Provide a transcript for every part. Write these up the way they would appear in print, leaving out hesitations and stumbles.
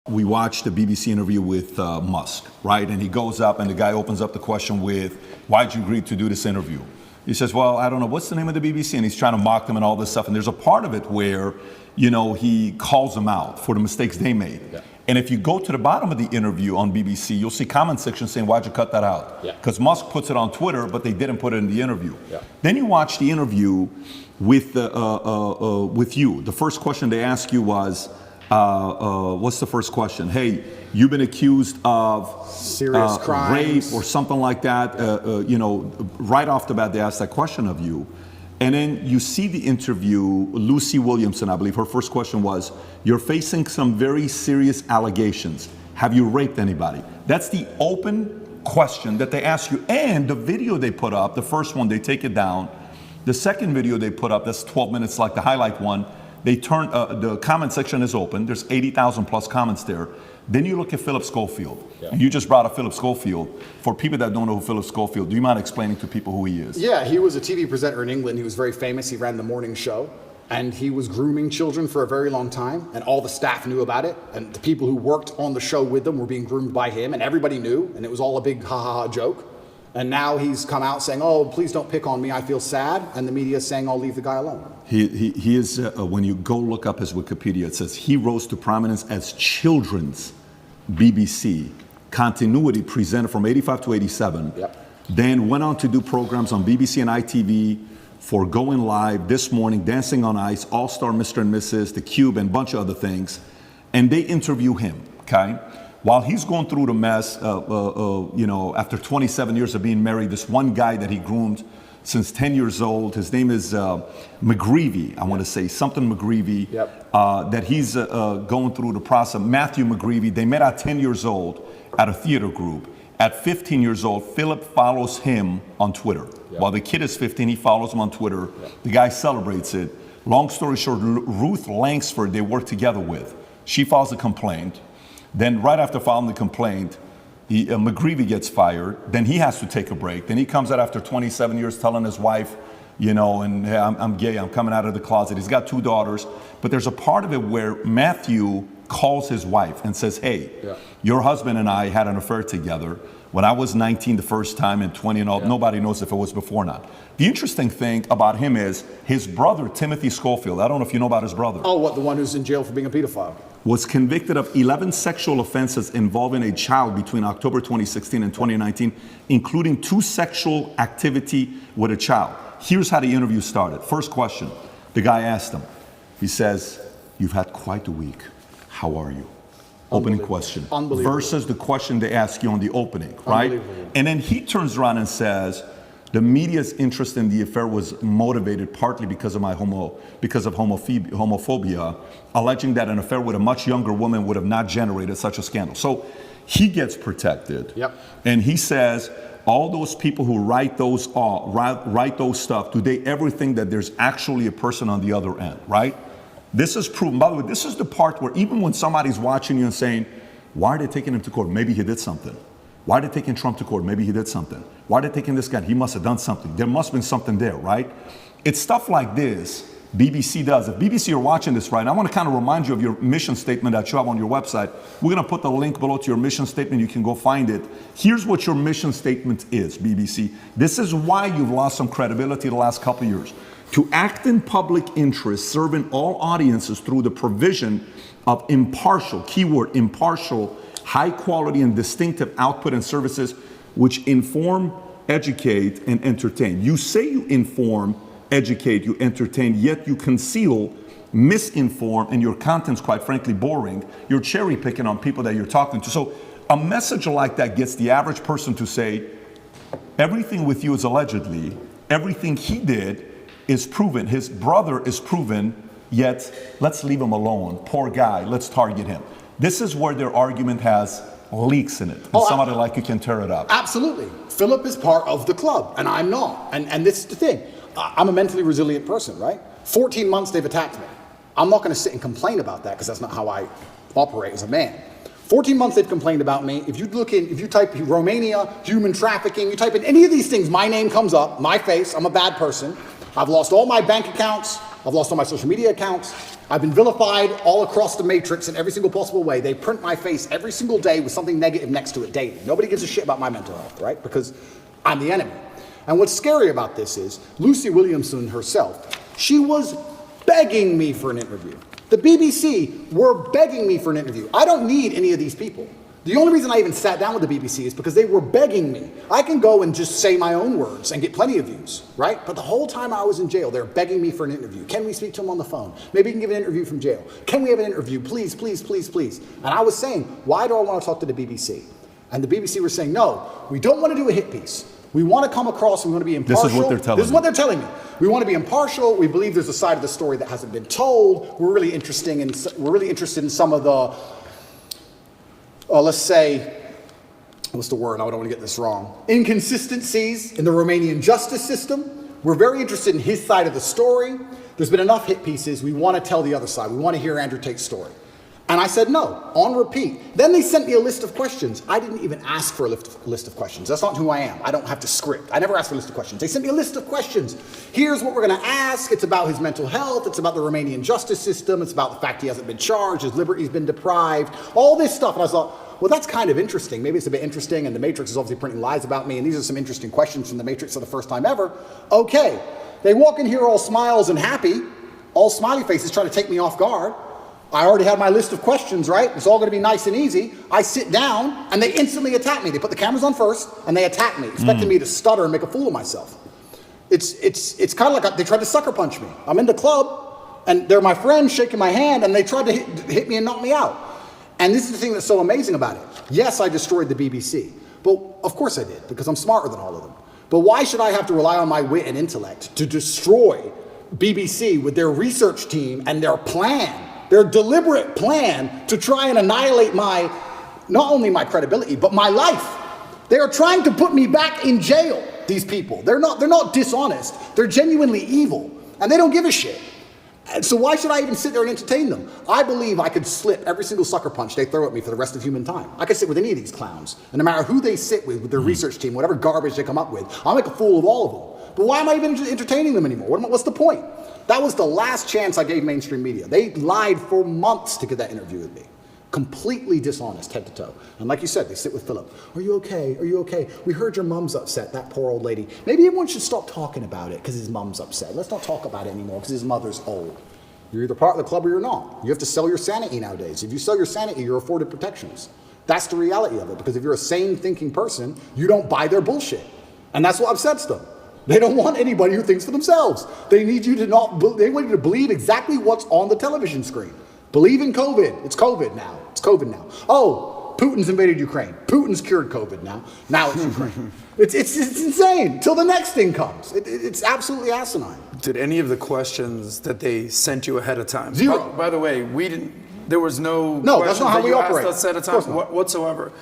We watched the BBC interview with Musk, right? And he goes up and the guy opens up the question with, why'd you agree to do this interview? He says, well, I don't know, what's the name of the BBC? And he's trying to mock them and all this stuff. And there's a part of it where, he calls them out for the mistakes they made. Yeah. And if you go to the bottom of the interview on BBC, you'll see comment section saying, why'd you cut that out? Because Musk puts it on Twitter, but they didn't put it in the interview. Yeah. Then you watch the interview with you. The first question they ask you was, what's the first question? Hey, you've been accused of serious crimes, rape or something like that. Right off the bat, they asked that question of you. And then you see the interview, Lucy Williamson, I believe, her first question was, you're facing some very serious allegations. Have you raped anybody? That's the open question that they ask you. And the video they put up, the first one, they take it down. The second video they put up, that's 12 minutes like the highlight one, they turn, the comment section is open. There's 80,000 plus comments there. Then you look at Philip Schofield. Yeah. And you just brought up Philip Schofield. For people that don't know who Philip Schofield, do you mind explaining to people who he is? Yeah, he was a TV presenter in England. He was very famous. He ran the morning show. And he was grooming children for a very long time. And all the staff knew about it. And the people who worked on the show with them were being groomed by him. And everybody knew. And it was all a big ha-ha-ha joke. And now he's come out saying, oh, please don't pick on me, I feel sad. And the media is saying, I'll leave the guy alone. He is, when you go look up his Wikipedia, it says he rose to prominence as children's BBC continuity presenter from 85 to 87. Yep. Then went on to do programs on BBC and ITV for Going Live, This Morning, Dancing on Ice, All-Star Mr. and Mrs., The Cube, and a bunch of other things. And they interview him, okay? While he's going through the mess, after 27 years of being married, this one guy that he groomed since 10 years old, his name is McGreevy, I want to say, something McGreevy, that he's going through the process. Matthew McGreevy, they met at 10 years old at a theater group. At 15 years old, Philip follows him on Twitter. While the kid is 15, he follows him on Twitter. The guy celebrates it. Long story short, Ruth Langsford, they work together with. She files a complaint. Then right after filing the complaint, McGreevy gets fired. Then he has to take a break. Then he comes out after 27 years telling his wife, and hey, I'm gay, I'm coming out of the closet. He's got 2 daughters. But there's a part of it where Matthew calls his wife and says, hey, your husband and I had an affair together when I was 19 the first time and 20 and all. Nobody knows if it was before or not. The interesting thing about him is his brother, Timothy Schofield, I don't know if you know about his brother. Oh, what, the one who's in jail for being a pedophile? Was convicted of 11 sexual offenses involving a child between October 2016 and 2019, including 2 sexual activity with a child. Here's how the interview started. First question, the guy asked him, he says, you've had quite a week. How are you? Opening question. Versus the question they ask you on the opening, right? And then he turns around and says, the media's interest in the affair was motivated partly because of homophobia, alleging that an affair with a much younger woman would have not generated such a scandal. So he gets protected. And he says, all those people who write those stuff, do they ever think that there's actually a person on the other end, right? This is proven. By the way, this is the part where even when somebody's watching you and saying, why are they taking him to court? Maybe he did something. Why are they taking Trump to court? Maybe he did something. Why are they taking this guy? He must have done something. There must have been something there, right? It's stuff like this BBC does. If BBC are watching this right now, I want to kind of remind you of your mission statement that you have on your website. We're going to put the link below to your mission statement. You can go find it. Here's what your mission statement is, BBC. This is why you've lost some credibility the last couple of years. To act in public interest, serving all audiences through the provision of impartial, keyword impartial, high quality and distinctive output and services which inform, educate, and entertain. You say you inform, educate, you entertain, yet you conceal, misinform, and your content's quite frankly boring. You're cherry picking on people that you're talking to. So a message like that gets the average person to say, everything with you is allegedly, everything he did is proven, his brother is proven, yet let's leave him alone. Poor guy, let's target him. This is where their argument has leaks in it. And somebody like you can tear it up. Absolutely. Philip is part of the club, and I'm not. And this is the thing. I'm a mentally resilient person, right? 14 months they've attacked me. I'm not going to sit and complain about that because that's not how I operate as a man. 14 months they've complained about me. If you type Romania, human trafficking, you type in any of these things, my name comes up, my face, I'm a bad person. I've lost all my bank accounts. I've lost all my social media accounts. I've been vilified all across the matrix in every single possible way. They print my face every single day with something negative next to it daily. Nobody gives a shit about my mental health, right? Because I'm the enemy. And what's scary about this is Lucy Williamson herself, she was begging me for an interview. The BBC were begging me for an interview. I don't need any of these people. The only reason I even sat down with the BBC is because they were begging me. I can go and just say my own words and get plenty of views, right? But the whole time I was in jail, they're begging me for an interview. Can we speak to him on the phone? Maybe you can give an interview from jail. Can we have an interview? Please, please, please, please. And I was saying, why do I want to talk to the BBC? And the BBC were saying, no, we don't want to do a hit piece. We want to come across, we want to be impartial. This is what they're telling me. This is what they're telling me. We want to be impartial. We believe there's a side of the story that hasn't been told. We're really interested in some of the, let's say, what's the word? I don't want to get this wrong. Inconsistencies in the Romanian justice system. We're very interested in his side of the story. There's been enough hit pieces. We want to tell the other side. We want to hear Andrew Tate's story. And I said no, on repeat. Then they sent me a list of questions. I didn't even ask for a list of questions. That's not who I am. I don't have to script. I never asked for a list of questions. They sent me a list of questions. Here's what we're going to ask. It's about his mental health. It's about the Romanian justice system. It's about the fact he hasn't been charged. His liberty's been deprived. All this stuff. And I thought, well, that's kind of interesting. Maybe it's a bit interesting. And the Matrix is obviously printing lies about me. And these are some interesting questions from the Matrix for the first time ever. Okay. They walk in here all smiles and happy, all smiley faces trying to take me off guard. I already had my list of questions, right? It's all going to be nice and easy. I sit down, and they instantly attack me. They put the cameras on first, and they attack me, expecting me to stutter and make a fool of myself. It's kind of like they tried to sucker punch me. I'm in the club, and they're my friends shaking my hand, and they tried to hit me and knock me out. And this is the thing that's so amazing about it. Yes, I destroyed the BBC. But of course I did, because I'm smarter than all of them. But why should I have to rely on my wit and intellect to destroy BBC with their research team and their plan? Their deliberate plan to try and annihilate not only my credibility, but my life. They are trying to put me back in jail, these people. They're not dishonest. They're genuinely evil. And they don't give a shit. And so why should I even sit there and entertain them? I believe I could slip every single sucker punch they throw at me for the rest of human time. I could sit with any of these clowns. And no matter who they sit with their research team, whatever garbage they come up with, I'll make a fool of all of them. But why am I even entertaining them anymore? What's the point? That was the last chance I gave mainstream media. They lied for months to get that interview with me. Completely dishonest, head to toe. And like you said, they sit with Philip. Are you okay? Are you okay? We heard your mom's upset, that poor old lady. Maybe everyone should stop talking about it because his mom's upset. Let's not talk about it anymore because his mother's old. You're either part of the club or you're not. You have to sell your sanity nowadays. If you sell your sanity, you're afforded protections. That's the reality of it, because if you're a sane thinking person, you don't buy their bullshit. And that's what upsets them. They don't want anybody who thinks for themselves. They need you to they want you to believe exactly what's on the television screen. Believe in COVID. It's COVID now. It's COVID now. Oh, Putin's invaded Ukraine. Putin's cured COVID now. Now it's Ukraine. It's insane. Till the next thing comes. It's absolutely asinine. Did any of the questions that they sent you ahead of time? Zero. By the way, we didn't. There was no. No, that's not how we operate. Asked us ahead of time whatsoever.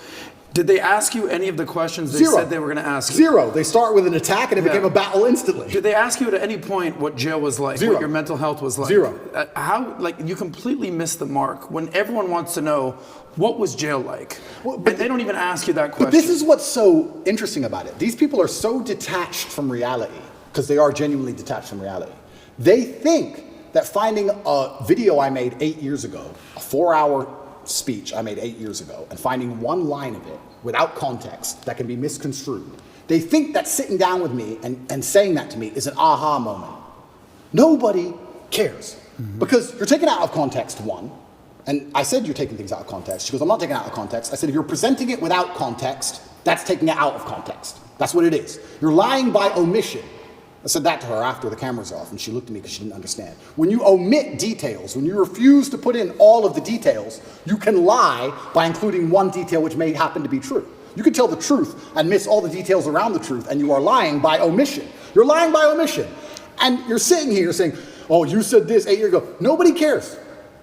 Did they ask you any of the questions they said they were going to ask you? Zero. They start with an attack and it became a battle instantly. Did they ask you at any point what jail was like? Zero. What your mental health was like? Zero. How, you completely missed the mark when everyone wants to know what was jail like. Well, but they don't even ask you that question. But this is what's so interesting about it. These people are so detached from reality, because they are genuinely detached from reality. They think that finding a video I made 8 years ago, a 4-hour speech I made 8 years ago, and finding one line of it without context that can be misconstrued, they think that sitting down with me and saying that to me is an aha moment. Nobody cares. Because you're taking it out of context, one. And I said you're taking things out of context. She goes, I'm not taking it out of context. I said, if you're presenting it without context, that's taking it out of context. That's what it is. You're lying by omission. I said that to her after the camera's off, and she looked at me because she didn't understand. When you omit details, when you refuse to put in all of the details, you can lie by including one detail which may happen to be true. You can tell the truth and miss all the details around the truth, and you are lying by omission. You're lying by omission. And you're sitting here saying, oh, you said this 8 years ago. Nobody cares,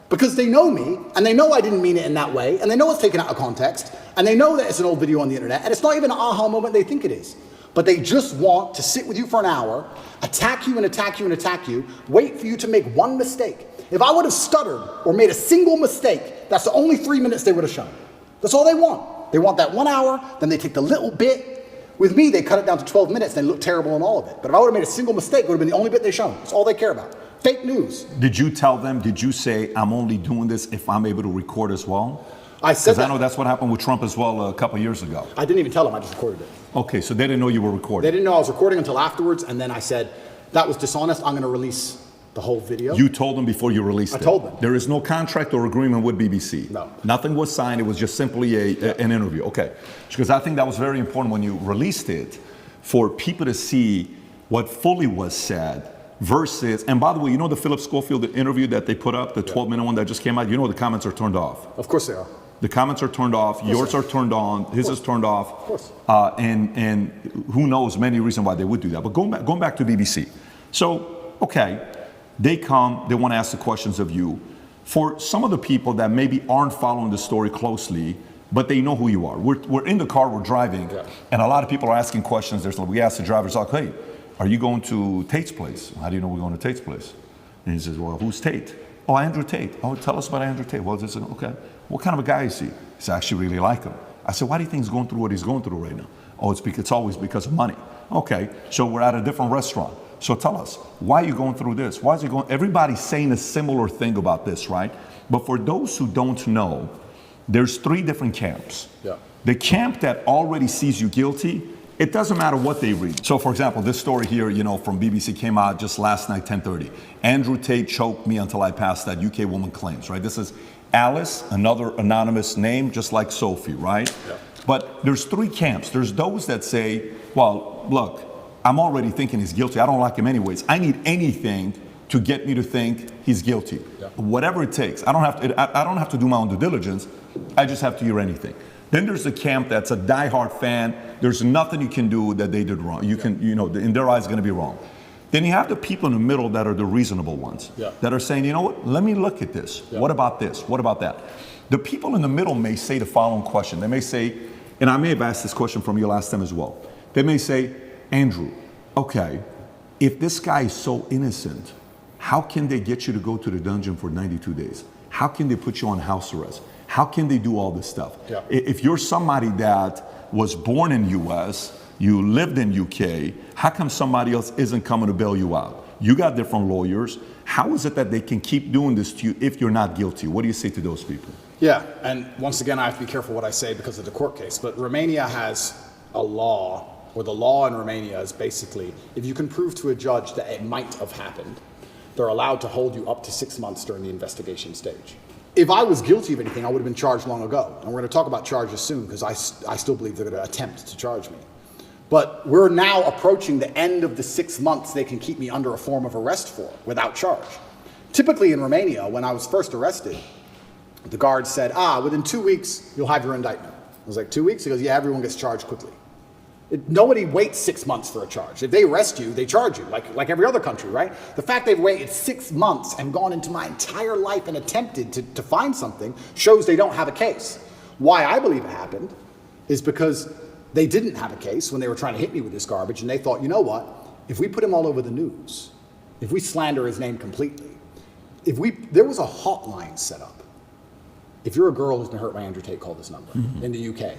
because they know me, and they know I didn't mean it in that way, and they know it's taken out of context, and they know that it's an old video on the internet, and it's not even an aha moment they think it is. But they just want to sit with you for an hour, attack you and attack you and attack you, wait for you to make one mistake. If I would have stuttered or made a single mistake, that's the only 3 minutes they would have shown. That's all they want. They want that 1 hour, then they take the little bit. With me, they cut it down to 12 minutes, and they look terrible in all of it. But if I would have made a single mistake, it would have been the only bit they shown. That's all they care about. Fake news. Did you tell them, did you say, I'm only doing this if I'm able to record as well? I said Because that. I know that's what happened with Trump as well a couple years ago. I didn't even tell them, I just recorded it. Okay, so they didn't know you were They recording. didn't know I was recording until afterwards, and then I said, that was dishonest, I'm going to release the whole video. You told them before you released it. I told them. There is no contract or agreement with BBC. No. Nothing was signed. It was just simply an interview. Okay. Because I think that was very important when you released it for people to see what fully was said versus, and by the way, you know the Philip Schofield interview that they put up, the 12-minute one that just came out? You know the comments are turned off. Of course they are. The comments are turned off. Yours are turned on. His is turned off. Of course. And who knows many reasons why they would do that. But going back to BBC. So, okay. They come, they want to ask the questions of you. For some of the people that maybe aren't following the story closely, but they know who you are. We're in the car, we're driving, and a lot of people are asking questions. We ask the drivers, like, hey, are you going to Tate's place? How do you know we're going to Tate's place? And he says, well, who's Tate? Oh, Andrew Tate. Oh, tell us about Andrew Tate. Well, this is, okay. What kind of a guy is he? He said, I actually really like him. I said, why do you think he's going through what he's going through right now? Oh, it's always because of money. Okay, so we're at a different restaurant. So tell us, why are you going through this? Why is he going? Everybody's saying a similar thing about this, right? But for those who don't know, there's 3 different camps. Yeah. The camp that already sees you guilty, it doesn't matter what they read. So for example, this story here, from BBC came out just last night, 10:30. Andrew Tate choked me until I passed that, UK woman claims, right? This is Alice, another anonymous name, just like Sophie, right? Yeah. But there's 3 camps. There's those that say, well, look, I'm already thinking he's guilty. I don't like him anyways. I need anything to get me to think he's guilty. Yeah. Whatever it takes. I don't have to do my own due diligence. I just have to hear anything. Then there's the camp that's a diehard fan. There's nothing you can do that they did wrong. In their eyes, it's going to be wrong. Then you have the people in the middle that are the reasonable ones, that are saying, you know what, let me look at this. Yeah. What about this? What about that? The people in the middle may say the following question. They may say, and I may have asked this question from you last time as well. They may say, Andrew, okay, if this guy is so innocent, how can they get you to go to the dungeon for 92 days? How can they put you on house arrest? How can they do all this stuff? Yeah. If you're somebody that was born in US, you lived in UK, how come somebody else isn't coming to bail you out? You got different lawyers. How is it that they can keep doing this to you if you're not guilty? What do you say to those people? Yeah, and once again, I have to be careful what I say because of the court case, but Romania has a law, or the law in Romania is basically, if you can prove to a judge that it might have happened, they're allowed to hold you up to 6 months during the investigation stage. If I was guilty of anything, I would have been charged long ago. And we're going to talk about charges soon because I still believe they're going to attempt to charge me. But we're now approaching the end of the 6 months they can keep me under a form of arrest for without charge. Typically in Romania, when I was first arrested, the guard said, within 2 weeks, you'll have your indictment. I was like, 2 weeks? He goes, yeah, everyone gets charged quickly. Nobody waits 6 months for a charge. If they arrest you, they charge you, like every other country, right? The fact they've waited 6 months and gone into my entire life and attempted to find something shows they don't have a case. Why I believe it happened is because they didn't have a case when they were trying to hit me with this garbage, and they thought, you know what? If we put him all over the news, if we slander his name completely, there was a hotline set up. If you're a girl who's been hurt by Andrew Tate, call this number in the UK.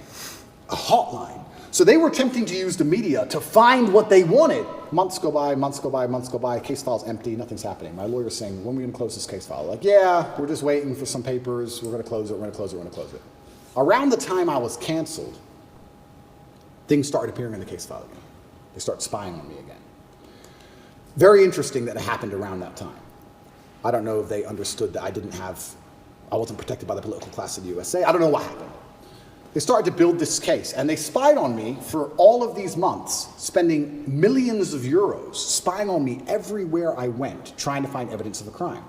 A hotline. So they were attempting to use the media to find what they wanted. Months go by, months go by, months go by, case file's empty, nothing's happening. My lawyer's saying, when are we going to close this case file? Like, yeah, we're just waiting for some papers, we're going to close it, we're going to close it, we're going to close it. Around the time I was canceled, things started appearing in the case file again. They started spying on me again. Very interesting that it happened around that time. I don't know if they understood that I wasn't protected by the political class of the USA. I don't know what happened. They started to build this case, and they spied on me for all of these months, spending millions of euros, spying on me everywhere I went, trying to find evidence of a crime.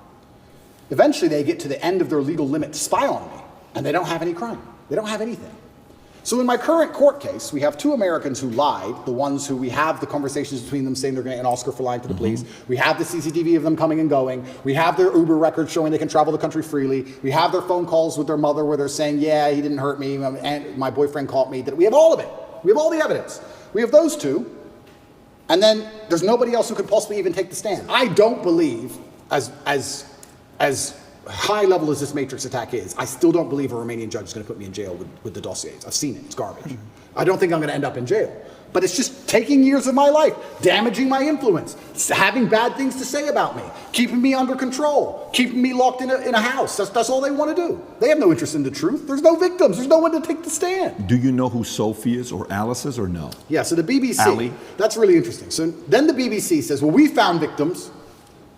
Eventually, they get to the end of their legal limit to spy on me, and they don't have any crime. They don't have anything. So in my current court case, we have two Americans who lied, the ones who we have the conversations between them saying they're going to get an Oscar for lying to the police. We have the CCTV of them coming and going. We have their Uber records showing they can travel the country freely. We have their phone calls with their mother where they're saying, yeah, he didn't hurt me, and my boyfriend caught me. We have all of it. We have all the evidence. We have those two, and then there's nobody else who could possibly even take the stand. I don't believe, as high level as this Matrix attack is, I still don't believe a Romanian judge is going to put me in jail with the dossiers. I've seen it. It's garbage. I don't think I'm going to end up in jail. But it's just taking years of my life, damaging my influence, having bad things to say about me, keeping me under control, keeping me locked in a house. That's all they want to do. They have no interest in the truth. There's no victims. There's no one to take the stand. Do you know who Sophie is or Alice is or no? Yeah, so the BBC, Ali? that's really interesting. So then the BBC says, well, we found victims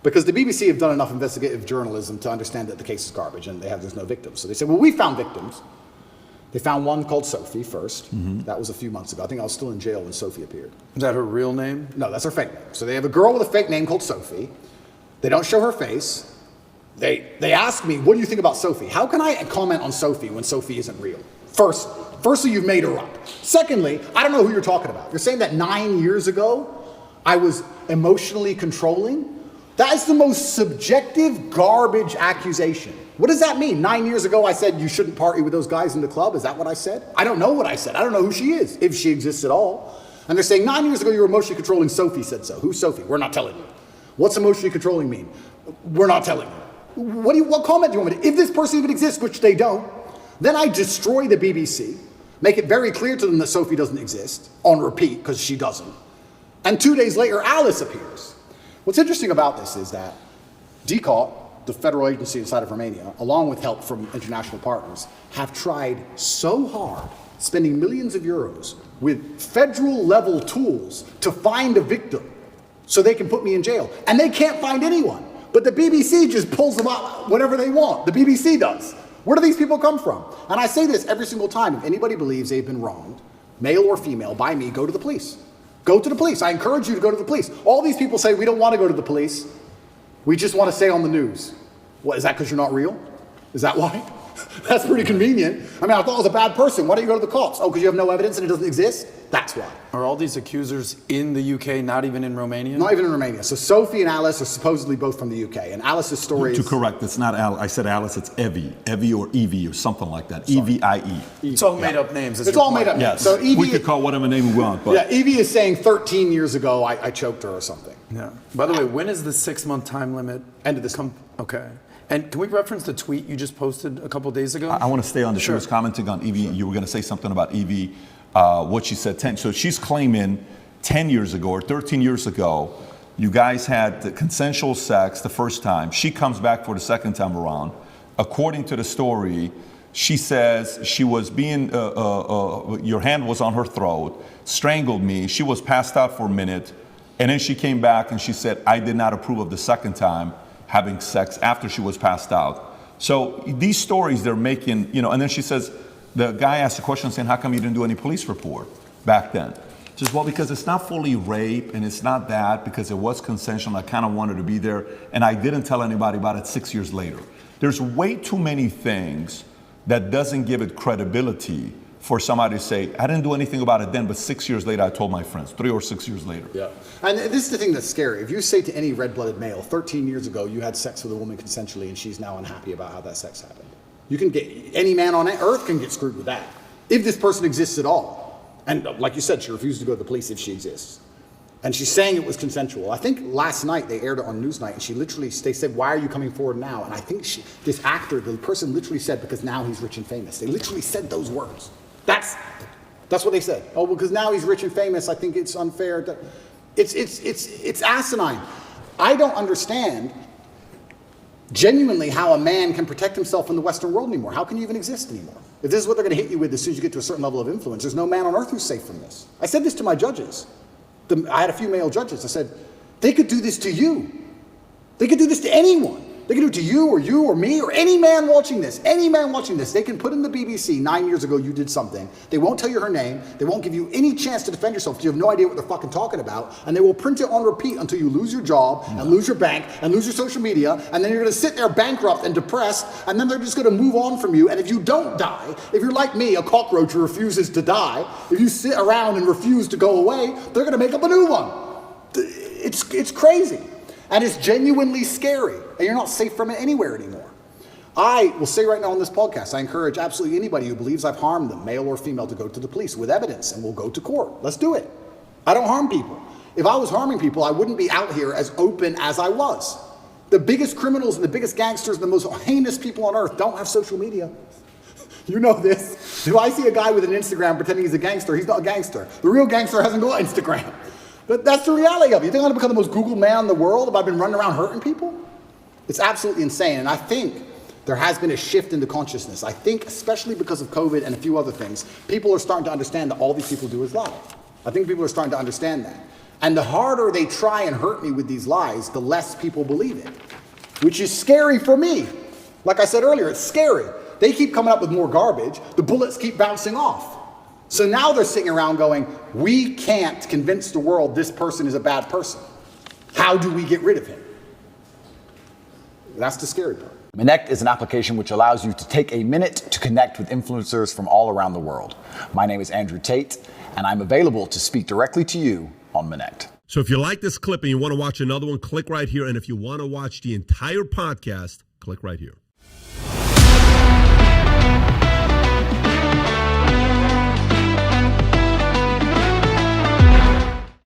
because the BBC have done enough investigative journalism to understand that the case is garbage and there's no victims. So they said, well, we found victims. They found one called Sophie first. That was a few months ago. I think I was still in jail when Sophie appeared. Is that her real name? No, that's her fake name. So they have a girl with a fake name called Sophie. They don't show her face. They ask me, what do you think about Sophie? How can I comment on Sophie when Sophie isn't real? Firstly, you've made her up. Secondly, I don't know who you're talking about. You're saying that 9 years ago, I was emotionally controlling? That is the most subjective garbage accusation. What does that mean? 9 years ago, I said you shouldn't party with those guys in the club. Is that what I said? I don't know what I said. I don't know who she is, if she exists at all. And they're saying 9 years ago, you were emotionally controlling. Sophie said so. Who's Sophie? We're not telling you. What's emotionally controlling mean? We're not telling you. What comment do you want me to? If this person even exists, which they don't, then I destroy the BBC, make it very clear to them that Sophie doesn't exist, on repeat, because she doesn't. And 2 days later, Alice appears. What's interesting about this is that DCAT, the federal agency inside of Romania, along with help from international partners, have tried so hard, spending millions of euros with federal level tools to find a victim so they can put me in jail. And they can't find anyone. But the BBC just pulls them out whenever they want. The BBC does. Where do these people come from? And I say this every single time. If anybody believes they've been wronged, male or female, by me, go to the police. Go to the police. I encourage you to go to the police. All these people say, we don't want to go to the police. We just want to stay on the news. What, is that because you're not real? Is that why? That's pretty convenient. I mean, I thought I was a bad person. Why don't you go to the cops? Oh, because you have no evidence and it doesn't exist? That's why. Are all these accusers in the UK, not even in Romania? Not even in Romania. So Sophie and Alice are supposedly both from the UK. And Alice's story To is... correct, it's not Alice. I said Alice, it's Evie. Evie or Evie or something like that. Evie. It's all made up names. It's all made up names. Yes. So Evie, we could call whatever name we want. But yeah, Evie is saying 13 years ago I choked her or something. Yeah. By the way, when is the 6-month time limit? End of this month. Okay. And can we reference the tweet you just posted a couple days ago? I want to stay on this. She Sure. was commenting on Evie. You were going to say something about Evie, what she said 10. So she's claiming 10 years ago or 13 years ago, you guys had the consensual sex the first time. She comes back for the second time around. According to the story, she says she was being, your hand was on her throat, strangled me. She was passed out for a minute. And then she came back and she said, I did not approve of the second time having sex after she was passed out. So these stories they're making, and then she says, the guy asked a question saying, how come you didn't do any police report back then? She says, well, because it's not fully rape and it's not that, because it was consensual and I kind of wanted to be there and I didn't tell anybody about it 6 years later. There's way too many things that doesn't give it credibility for somebody to say, I didn't do anything about it then, but 6 years later I told my friends, 3 or 6 years later. Yeah. And this is the thing that's scary. If you say to any red-blooded male, 13 years ago you had sex with a woman consensually and she's now unhappy about how that sex happened. You can get, any man on earth can get screwed with that. If this person exists at all. And like you said, she refused to go to the police if she exists. And she's saying it was consensual. I think last night they aired it on Newsnight and they said, why are you coming forward now? And I think this actor, the person literally said, because now he's rich and famous. They literally said those words. That's what they said. Oh, because now he's rich and famous, I think it's unfair. It's asinine. I don't understand genuinely how a man can protect himself in the Western world anymore. How can you even exist anymore? If this is what they're going to hit you with as soon as you get to a certain level of influence, there's no man on earth who's safe from this. I said this to my judges. I had a few male judges. I said, they could do this to you. They could do this to anyone. They can do it to you or me or any man watching this. Any man watching this. They can put in the BBC 9 years ago you did something. They won't tell you her name. They won't give you any chance to defend yourself because you have no idea what they're fucking talking about. And they will print it on repeat until you lose your job and lose your bank and lose your social media. And then you're going to sit there bankrupt and depressed. And then they're just going to move on from you. And if you don't die, if you're like me, a cockroach who refuses to die, if you sit around and refuse to go away, they're going to make up a new one. It's crazy. And it's genuinely scary. And you're not safe from it anywhere anymore. I will say right now on this podcast, I encourage absolutely anybody who believes I've harmed them, male or female, to go to the police with evidence and we'll go to court. Let's do it. I don't harm people. If I was harming people, I wouldn't be out here as open as I was. The biggest criminals and the biggest gangsters and the most heinous people on earth don't have social media. You know this. If I see a guy with an Instagram pretending he's a gangster, he's not a gangster. The real gangster hasn't got Instagram. But that's the reality of it. You think I'm going to become the most Googled man in the world if I've been running around hurting people? It's absolutely insane. And I think there has been a shift in the consciousness. I think, especially because of COVID and a few other things, people are starting to understand that all these people do is lie. I think people are starting to understand that. And the harder they try and hurt me with these lies, the less people believe it, which is scary for me. Like I said earlier, it's scary. They keep coming up with more garbage. The bullets keep bouncing off. So now they're sitting around going, we can't convince the world this person is a bad person. How do we get rid of him? That's the scary part. Connect is an application which allows you to take a minute to connect with influencers from all around the world. My name is Andrew Tate, and I'm available to speak directly to you on Connect. So if you like this clip and you want to watch another one, click right here. And if you want to watch the entire podcast, click right here.